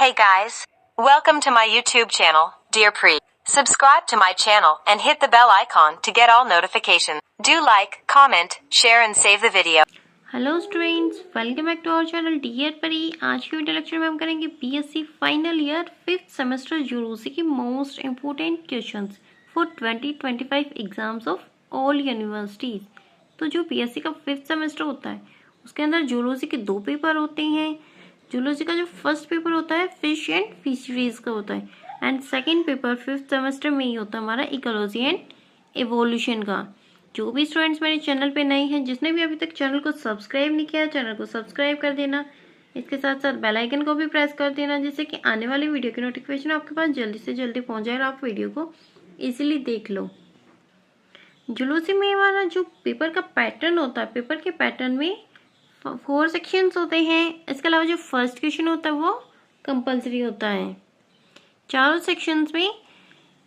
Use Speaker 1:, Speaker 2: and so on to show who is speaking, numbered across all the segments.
Speaker 1: Hey guys, welcome to my YouTube channel, Dear Pre. Subscribe to my channel and hit the bell icon to get all notifications. Do like, comment, share and save the video.
Speaker 2: Hello students, welcome back to our channel dear Pari. आज की video lecture में हम करेंगे BSc final year 5th semester zoology की most important questions for 2025 exams of all universities. तो जो BSc का 5th semester होता है उसके अंदर जूलॉजी के 2 पेपर होते हैं। जूलॉजी का जो फर्स्ट पेपर होता है फिश एंड फिशरीज का होता है, and second paper 5th semester में ही होता है हमारा इकोलॉजी एंड एवोल्यूशन का। जो भी स्टूडेंट्स मेरे चैनल पे नए हैं, जिसने भी अभी तक चैनल को सब्सक्राइब नहीं किया, चैनल को सब्सक्राइब कर देना। इसके साथ साथ बेल आइकन को भी प्रेस कर देना, जिससे कि आने वाली वीडियो की नोटिफिकेशन आपके पास जल्दी से जल्दी पहुंच जाए और आप वीडियो को इजीली देख लो। जूलॉजी में हमारा जो पेपर का पैटर्न होता है, पेपर के पैटर्न में 4 सेक्शंस होते हैं। इसके अलावा जो फर्स्ट क्वेश्चन होता है वो कंपल्सरी होता है। चारों सेक्शंस में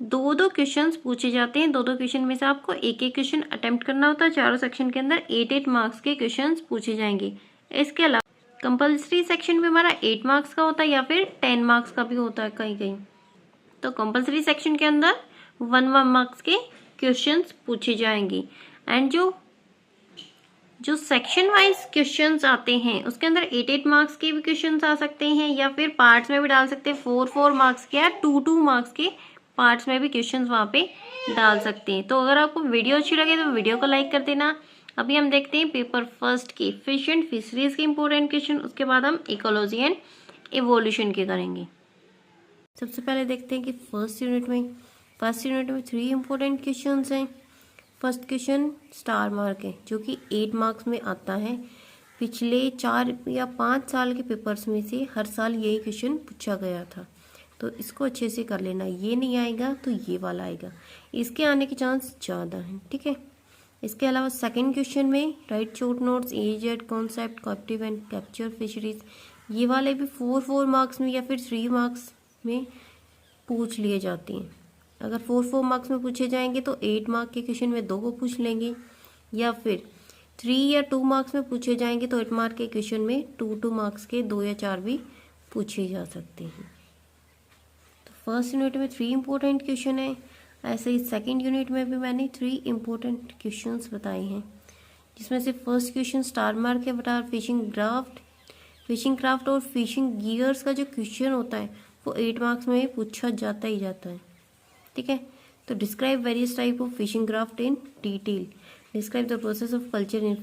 Speaker 2: 2-2 क्वेश्चंस पूछे जाते हैं। 2-2 क्वेश्चन में से आपको एक क्वेश्चन अटेम्प्ट करना होता है। चारों सेक्शन के अंदर 8-8 मार्क्स के क्वेश्चंस पूछे जाएंगे। इसके अलावा कंपल्सरी सेक्शन में हमारा 8 मार्क्स का होता है या फिर 10 मार्क्स का भी होता है कहीं कहीं। तो कंपल्सरी सेक्शन के अंदर 1-1 मार्क्स के क्वेश्चंस पूछे जाएंगे। एंड जो सेक्शन वाइज क्वेश्चंस आते हैं उसके अंदर 8-8 मार्क्स के भी क्वेश्चंस आ सकते हैं, या फिर पार्ट्स में भी डाल सकते हैं। 4-4 मार्क्स के या 2-2 मार्क्स के पार्ट्स में भी क्वेश्चंस वहाँ पे डाल सकते हैं। तो अगर आपको वीडियो अच्छी लगे तो वीडियो को लाइक कर देना। अभी हम देखते हैं पेपर फर्स्ट के फिश एंड फिशरीज के इंपॉर्टेंट क्वेश्चन, उसके बाद हम इकोलॉजी एंड इवोल्यूशन के करेंगे। सबसे पहले देखते हैं कि फर्स्ट यूनिट में 3 इंपॉर्टेंट क्वेश्चन हैं। फर्स्ट क्वेश्चन स्टार मार्क है, जो कि 8 मार्क्स में आता है। पिछले 4 या 5 साल के पेपर्स में से हर साल यही क्वेश्चन पूछा गया था, तो इसको अच्छे से कर लेना। ये नहीं आएगा तो ये वाला आएगा, इसके आने के चांस ज़्यादा हैं, ठीक है। इसके अलावा सेकंड क्वेश्चन में write short notes, aged concept, captive and capture fisheries, ये वाले भी 4-4 मार्क्स में या फिर 3 मार्क्स में पूछ लिए जाते हैं। अगर 4-4 मार्क्स में पूछे जाएंगे तो 8 मार्क के क्वेश्चन में 2 को पूछ लेंगे, या फिर 3 या 2 मार्क्स में पूछे जाएंगे तो 8 मार्क के क्वेश्चन में 2-2 मार्क्स के 2 या 4 भी पूछे जा सकते हैं। फर्स्ट यूनिट में 3 इंपॉर्टेंट क्वेश्चन है। ऐसे ही सेकंड यूनिट में भी मैंने 3 इंपॉर्टेंट क्वेश्चंस बताए हैं, जिसमें से फर्स्ट क्वेश्चन स्टार मार्क है बता फिशिंग क्राफ्ट और फिशिंग गियर्स का जो क्वेश्चन होता है वो 8 मार्क्स में पूछा जाता ही जाता है, ठीक है। तो describe various type of fishing craft in detail, describe the process of culture in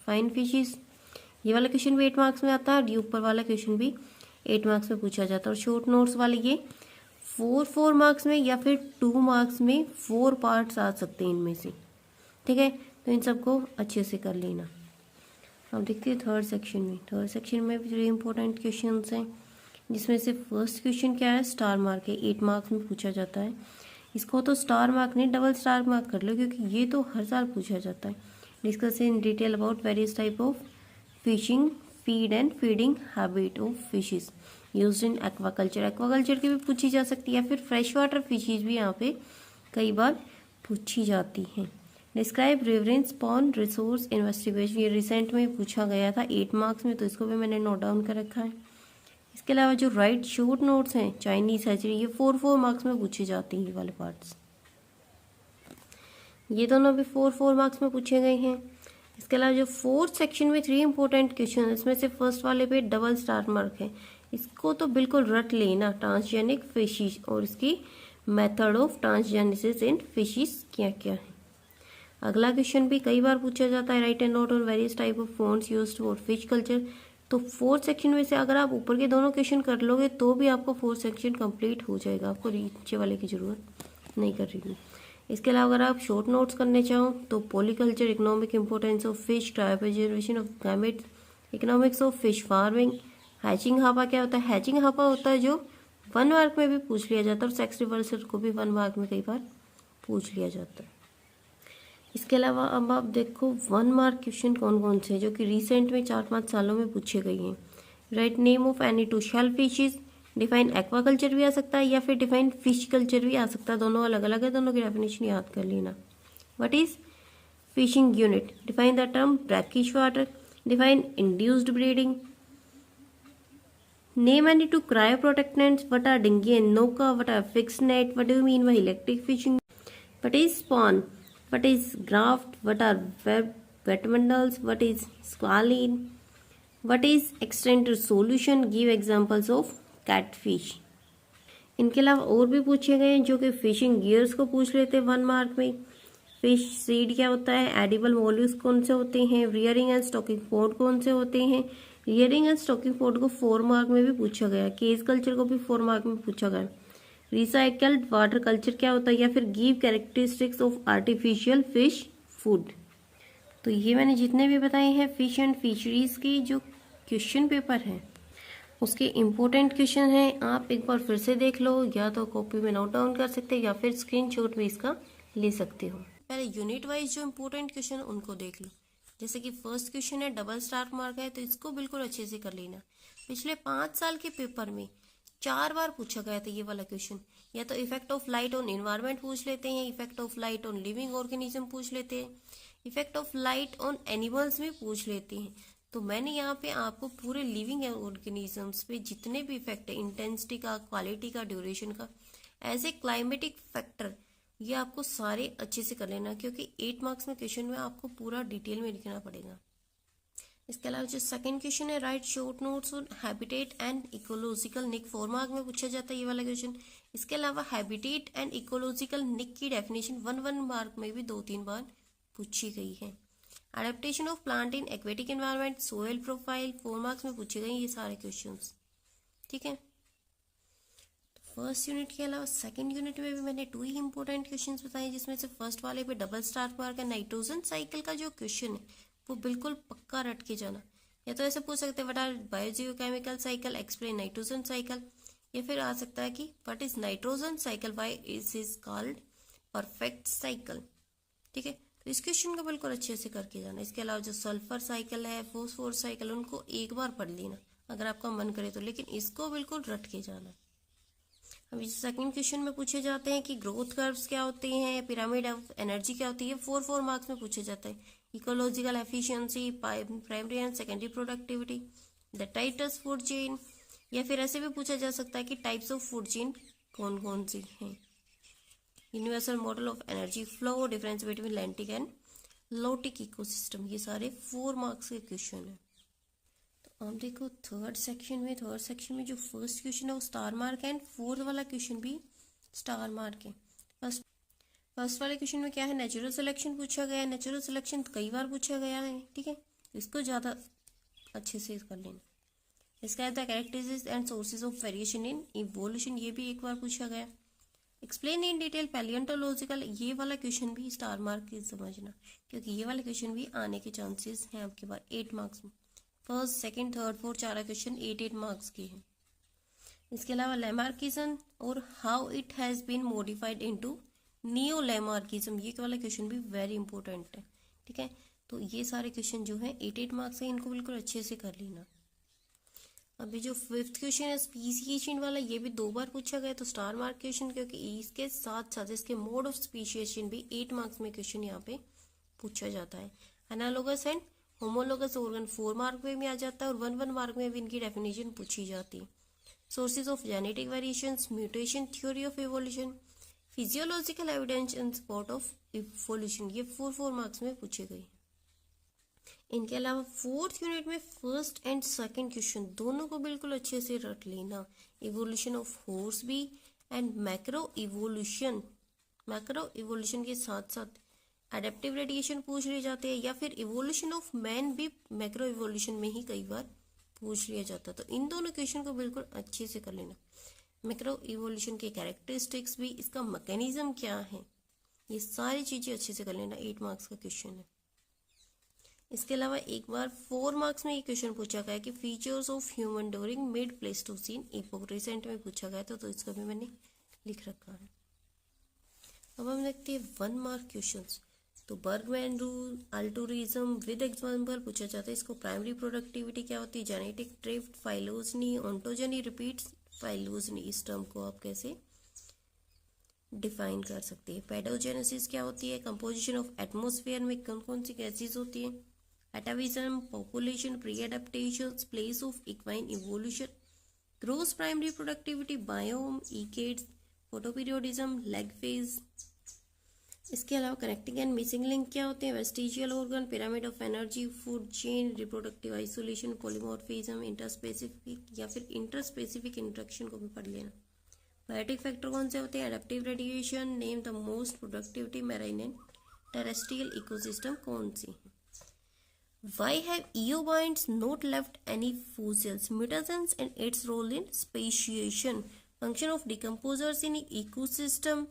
Speaker 2: fine fishes, ये वाला क्वेश्चन भी 8 मार्क्स में आता है, और ये ऊपर वाला क्वेश्चन भी 8 मार्क्स में पूछा जाता है। और शॉर्ट नोट्स वाले ये 4-4 मार्क्स में या फिर 2 मार्क्स में 4 पार्ट्स आ सकते हैं इनमें से, ठीक है। तो इन सबको अच्छे से कर लेना। अब देखते हैं थर्ड सेक्शन में भी 3 इंपॉर्टेंट क्वेश्चन हैं, जिसमें से फर्स्ट क्वेश्चन क्या है, स्टार मार्क है, 8 मार्क्स में पूछा जाता है। इसको तो स्टार मार्क नहीं डबल स्टार मार्क कर लो, क्योंकि ये तो हर साल पूछा जाता है। Discuss in detail about various type of fishing feed and feeding habit of fishes used in aquaculture की भी पूछी जा सकती है, या फिर फ्रेश वाटर फिशेज भी यहाँ पे कई बार पूछी जाती हैं। Describe reverence pond resource investigation, ये रिसेंट में पूछा गया था 8 मार्क्स में, तो इसको भी मैंने नोट डाउन कर रखा है। इसके अलावा जो राइट शॉर्ट नोट्स हैं चाइनीज हैचरी, ये 4-4 मार्क्स में पूछे जाते हैं। ये वाले पार्ट्स ये दोनों भी 4-4 मार्क्स में पूछे गए हैं। इसके अलावा जो फोर्थ सेक्शन में 3 इंपॉर्टेंट क्वेश्चन, इसमें से फर्स्ट वाले पे डबल स्टार मार्क है, इसको तो बिल्कुल रट लेना। ट्रांसजेनिक फिशेस और इसकी मेथड ऑफ ट्रांसजेनिसिस इन फिशेस क्या क्या है। अगला क्वेश्चन भी कई बार पूछा जाता है, right and note on various type of fonts used for fish culture. तो फोर्थ सेक्शन में से अगर आप ऊपर के दोनों क्वेश्चन कर लोगे तो भी आपको फोर्थ सेक्शन कंप्लीट हो जाएगा, आपको नीचे वाले की जरूरत नहीं कर रही। इसके अलावा अगर आप शॉर्ट नोट्स करने चाहो तो polyculture, economic importance of fish, ट्राइबेजरेशन of gametes, economics of fish farming, hatching hapa क्या होता है। हैचिंग हापा होता है जो 1 मार्क में भी पूछ लिया जाता है, और सेक्स रिवर्सल को भी 1 मार्क में कई बार पूछ लिया जाता है। इसके अलावा अब आप देखो 1 मार्क क्वेश्चन कौन कौन से हैं जो कि रिसेंट में 4-5 सालों में पूछे गए हैं। Write name of any 2 shell fishes, define aquaculture भी आ सकता है या फिर डिफाइन फिश कल्चर भी आ सकता है, दोनों अलग अलग है, दोनों की डेफिनेशन याद कर लेना। What is fishing unit, define the term brackish water, define induced breeding, Name any two cryoprotectants. What are dinghy and noka? What are fixed net? What do you mean by electric fishing? What is spawn? What is graft? What are wet bundles? What is squalene? What is extended solution? Give examples of catfish. इनके अलावा और भी पूछे गए हैं जो कि fishing gears को पूछ लेते हैं 1 मार्क में। फिश सीड क्या होता है, एडिबल मॉल्यूस्क कौन से होते हैं, रियरिंग एंड स्टॉकिंग पोड कौन से होते हैं। रियरिंग एंड स्टॉकिंग पोड को 4 मार्क में भी पूछा गया, केज कल्चर को भी 4 मार्क में पूछा गया। रिसाइकल्ड वाटर कल्चर क्या होता है, या फिर give characteristics of artificial fish food. तो ये मैंने जितने भी बताए हैं फिश एंड फिशरीज के जो क्वेश्चन पेपर है उसके इम्पोर्टेंट क्वेश्चन हैं। आप एक बार फिर से देख लो, या तो कॉपी में नोट डाउन कर सकते हैं या फिर स्क्रीनशॉट भी इसका ले सकते हो। पहले यूनिट वाइज जो इम्पोर्टेंट क्वेश्चन उनको देख लो। जैसे कि फर्स्ट क्वेश्चन है डबल स्टार मार्क है, तो इसको बिल्कुल अच्छे से कर लेना। पिछले 5 साल के पेपर में 4 बार पूछा गया था ये वाला क्वेश्चन। या तो effect of light on environment पूछ लेते हैं, effect of light on living organism पूछ लेते हैं, effect of light on animals में पूछ लेते हैं। तो मैंने यहाँ पे आपको पूरे लिविंग ऑर्गेनिजम्स पे जितने भी इफेक्ट है, इंटेंसिटी का, क्वालिटी का, ड्यूरेशन का, एज ए क्लाइमेटिक फैक्टर, ये आपको सारे अच्छे से कर लेना, क्योंकि 8 मार्क्स में क्वेश्चन में आपको पूरा डिटेल में लिखना पड़ेगा। इसके अलावा जो सेकंड क्वेश्चन है write short notes on habitat and ecological niche, 4 mark में पूछा जाता है ये वाला क्वेश्चन। इसके अलावा हैबिटेट एंड इकोलॉजिकल निक की डेफिनेशन 1 मार्क में भी 2-3 बार पूछी गई है। Adaptation of plant in aquatic environment, soil profile, 4 marks में पूछे गए ये सारे क्वेश्चंस। ठीक है, फर्स्ट यूनिट के अलावा सेकंड यूनिट में भी मैंने 2 ही इंपॉर्टेंट क्वेश्चंस बताए, जिसमें से फर्स्ट वाले पे डबल स्टार मार्क है। नाइट्रोजन साइकिल का जो क्वेश्चन है वो बिल्कुल पक्का रट के जाना। या तो ऐसे पूछ सकते हैं what are biogeochemical cycle, explain nitrogen cycle, या फिर आ सकता है कि what is nitrogen cycle, why is called perfect cycle. ठीक है, तो इस क्वेश्चन को बिल्कुल अच्छे से करके जाना। इसके अलावा जो सल्फर साइकिल है, फोस्फोर साइकिल, उनको एक बार पढ़ लेना अगर आपका मन करे तो, लेकिन इसको बिल्कुल रट के जाना। अभी सेकंड क्वेश्चन में पूछे जाते हैं कि ग्रोथ कर्व्स क्या होते हैं, पिरामिड ऑफ एनर्जी क्या होती है, 4 मार्क्स में पूछे जाता है। Ecological efficiency, primary and secondary productivity, detritus food chain, या फिर ऐसे भी पूछा जा सकता है कि टाइप्स ऑफ फूड चेन कौन कौन सी हैं। Universal model of energy flow, difference between lentic and lotic ecosystem, ये सारे 4 मार्क्स के क्वेश्चन है। तो आप देखो थर्ड सेक्शन में जो फर्स्ट क्वेश्चन है वो स्टार मार्क है, एंड फोर्थ वाला क्वेश्चन भी स्टार मार्क है। फर्स्ट वाले क्वेश्चन में क्या है, नेचुरल सिलेक्शन पूछा गया है। नेचुरल सिलेक्शन कई बार पूछा गया है, ठीक है, इसको ज़्यादा अच्छे से कर लेना। इसका the characteristics and sources of variation in evolution, ये भी एक बार पूछा गया। एक्सप्लेन इन डिटेल पैलियोंटोलॉजिकल, ये वाला क्वेश्चन भी स्टार मार्क की समझना, क्योंकि ये वाले क्वेश्चन भी आने के चांसेस हैं आपके पास 8 मार्क्स में। First, second, third, fourth 4 question 8 marks के हैं। इसके अलावा लैमार्किज्म और how it has been modified into neo Lamarckism, ये वाला क्वेश्चन भी वेरी इंपॉर्टेंट है। ठीक है, तो ये सारे क्वेश्चन जो है 8 मार्क्स है, इनको बिल्कुल अच्छे से कर लेना। अभी जो फिफ्थ क्वेश्चन है स्पीशिएशन वाला, ये भी 2 बार पूछा गया, तो स्टार मार्क क्वेश्चन, क्योंकि इसके साथ साथ इसके मोड ऑफ स्पीशिएशन भी 8 मार्क्स में क्वेश्चन यहाँ पे पूछा जाता है। Analogous and homologous organ 4 mark में भी आ जाता है, और 1 मार्क में भी इनकी डेफिनेशन पूछी जाती है। Sources of genetic variations, mutation, theory of evolution, physiological evidence and support of evolution, ये 4 मार्क्स में पूछे गए। इनके अलावा फोर्थ यूनिट में फर्स्ट एंड सेकंड क्वेश्चन दोनों को बिल्कुल अच्छे से रट लेना। इवोल्यूशन ऑफ हॉर्स भी एंड मैक्रो इवोल्यूशन के साथ साथ एडेप्टिव रेडिएशन पूछ लिए जाते हैं, या फिर इवोल्यूशन ऑफ मैन भी मैक्रो इवोल्यूशन में ही कई बार पूछ लिया जाता है। तो इन दोनों क्वेश्चन को बिल्कुल अच्छे से कर लेना। मैक्रो इवोल्यूशन के कैरेक्टरिस्टिक्स भी, इसका मैकेनिज्म क्या है, ये सारी चीजें अच्छे से कर लेना। 8 मार्क्स का क्वेश्चन है। इसके अलावा एक बार 4 मार्क्स में ये क्वेश्चन पूछा गया कि features of human during mid Pleistocene epoch, recent में पूछा गया था, तो इसको भी मैंने लिख रखा है। अब हम देखते हैं 1 मार्क क्वेश्चंस। तो Bergmann rule, altruism with example पूछा जाता है। इसको प्राइमरी प्रोडक्टिविटी क्या होती है, genetic drift, phylogeny, ontogeny repeats, phylogeny, इस टर्म को आप कैसे डिफाइन कर सकते हैं। पेडोजेनेसिस क्या होती है, कंपोजिशन ऑफ एटमॉस्फेयर में कौन कौन सी गैसेज होती है, atavism, population, pre adaptation, place of equine evolution, gross primary productivity, biome, ecads, photoperiodism, lag phase. इसके अलावा कनेक्टिंग एंड मिसिंग लिंक क्या होते हैं? Vestigial organ, pyramid of energy, food chain, reproductive isolation, polymorphism, interspecific या फिर interspecific interaction को भी पढ़ लेना। बायोटिक फैक्टर कौन से होते हैं? Adaptive radiation. Name the most productivity marine and terrestrial ecosystem कौन सी है? Why have eobionts not left any fossils? Mutagens and its role in speciation. Function of decomposers in ecosystem.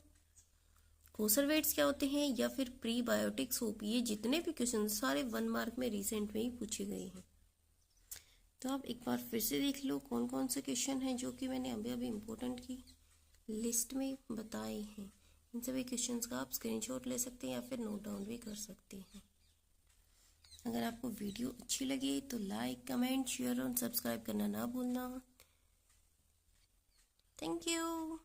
Speaker 2: Conservates क्या होते हैं या फिर प्रीबायोटिक्स होपी? ये जितने भी क्वेश्चन सारे 1 मार्क में रिसेंट में ही पूछे गए हैं। तो आप एक बार फिर से देख लो कौन कौन से क्वेश्चन हैं जो कि मैंने अभी अभी इम्पोर्टेंट की लिस्ट में बताए हैं। इन सभी क्वेश्चंस का आप स्क्रीनशॉट ले सकते हैं या फिर नोट डाउन भी कर सकते हैं। अगर आपको वीडियो अच्छी लगी तो लाइक, कमेंट, शेयर और सब्सक्राइब करना ना भूलना। Thank you.